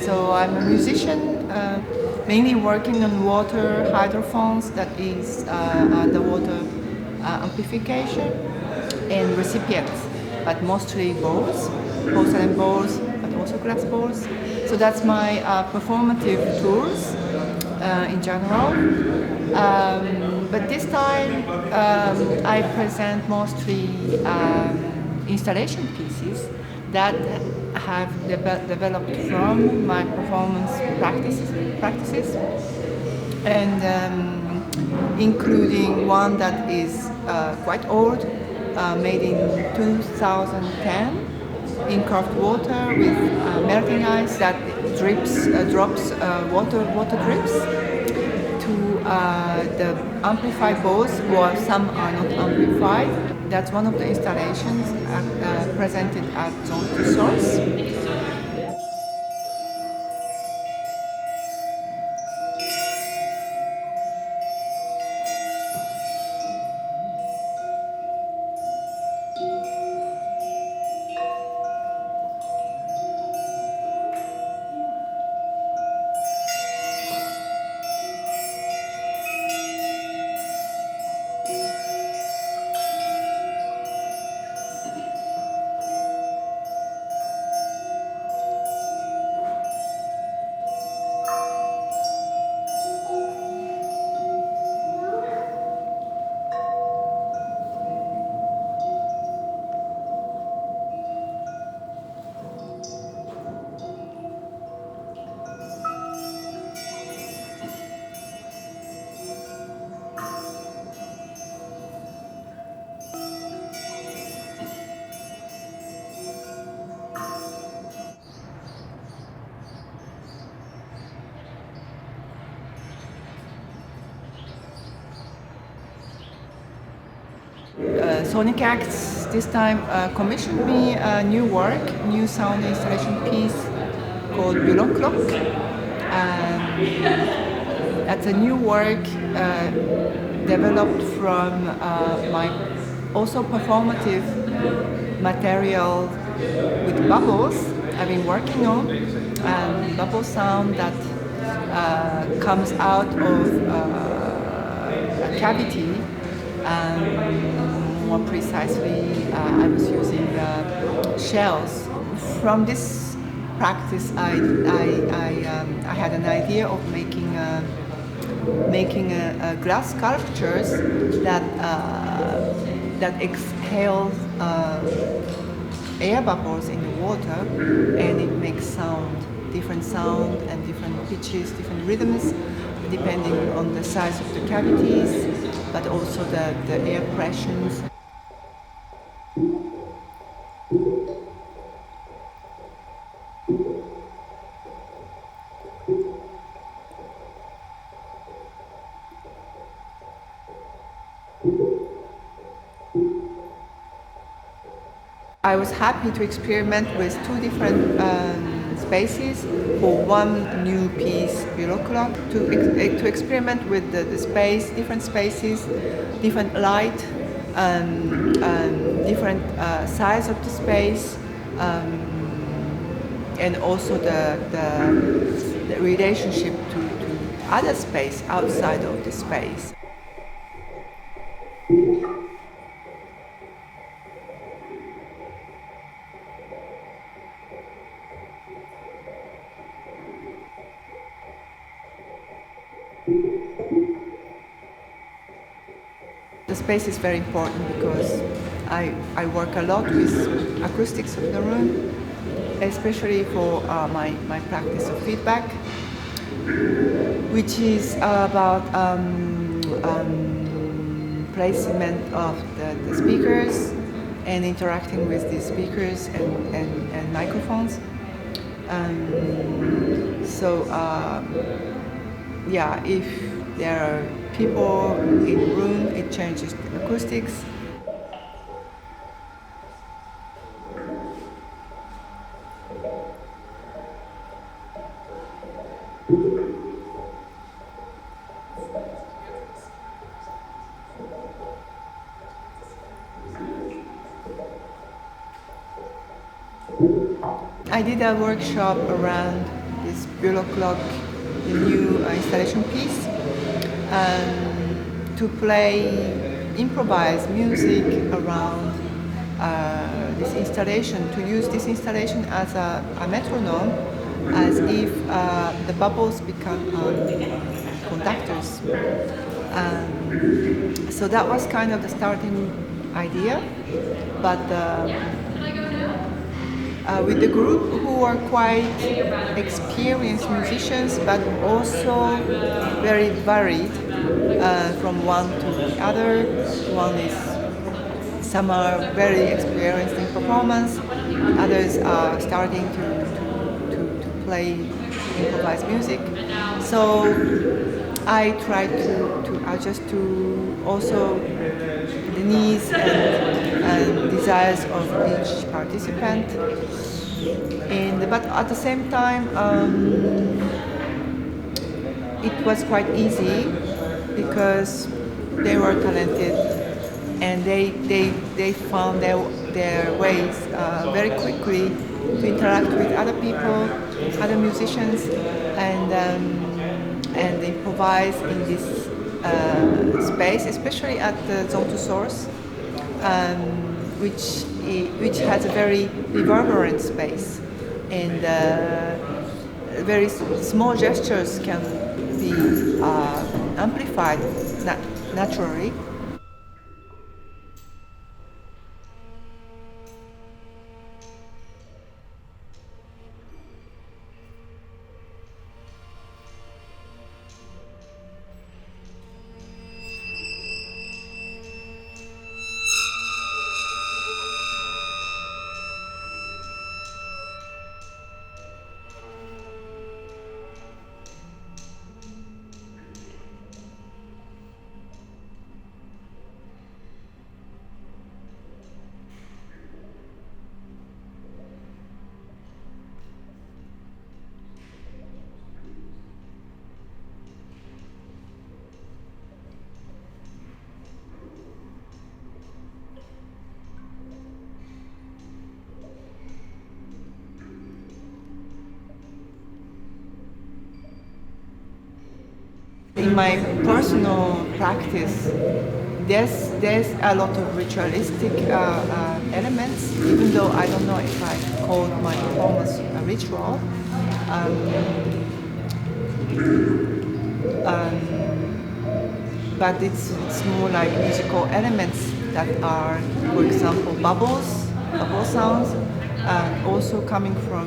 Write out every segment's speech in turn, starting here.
So I'm a musician, mainly working on water hydrophones, that is underwater amplification, and recipients, but mostly bowls, porcelain bowls, but also glass bowls. So that's my performative tools in general. But this time I present mostly installation pieces that have developed from my performance practices, and including one that is quite old, made in 2010 in carved water with melting ice that drops water drips to the amplified bowls, while some are not amplified. That's one of the installations presented at Zaandam. Sonic Acts this time commissioned me a new sound installation piece called Buloklok. That's a new work developed from my also performative material with bubbles I've been working on, and bubble sound that comes out of a cavity. More precisely, I was using shells. From this practice, I had an idea of making glass sculptures that exhale air bubbles in the water, and it makes different sound and different pitches, different rhythms, depending on the size of the cavities, but also the air pressures. I was happy to experiment with two different spaces for one new piece, Buloklok, to experiment with the space, different spaces, different light, different size of the space, and also the relationship to other space outside of the space. The space is very important because I work a lot with acoustics of the room, especially for my practice of feedback, which is about placement of the speakers and interacting with the speakers and microphones. If there are people in the room, it changes the acoustics. I did a workshop around this Buloklok, the new installation piece, to play improvised music around this installation, to use this installation as a metronome, as if the bubbles become conductors. So that was kind of the starting idea, but with the group who are quite experienced musicians, but also very varied from one to the other. Some are very experienced in performance, others are starting to play improvised music. So I try to adjust to also the needs and desires of each participant. But at the same time, it was quite easy because they were talented and they found their ways very quickly to interact with other people, other musicians, and improvise in this space, especially at the Zone to Source, which has a very reverberant space, and very small gestures can be amplified naturally. In my personal practice, there's a lot of ritualistic elements, even though I don't know if I call my performance a ritual. But it's more like musical elements that are, for example, bubble sounds, also coming from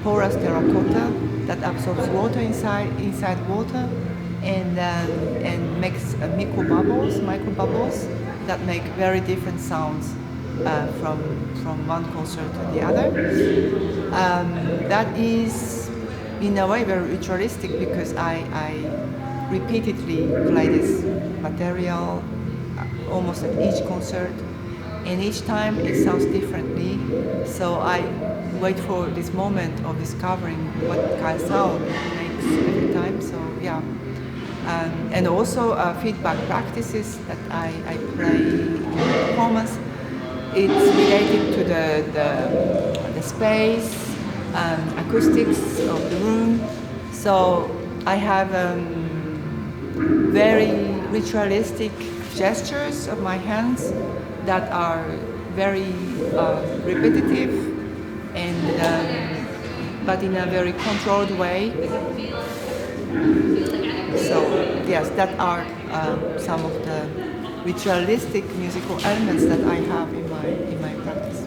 porous terracotta that absorbs water inside water, and makes micro bubbles that make very different sounds from one concert to the other. That is, in a way, very ritualistic because I repeatedly play this material almost at each concert, and each time it sounds differently. So I wait for this moment of discovering what kind of sound it makes every time. So yeah, and also feedback practices that I play in performance. It's related to the space, acoustics of the room. So I have very ritualistic gestures of my hands that are very repetitive, and but in a very controlled way. So yes, that are some of the ritualistic musical elements that I have in my practice.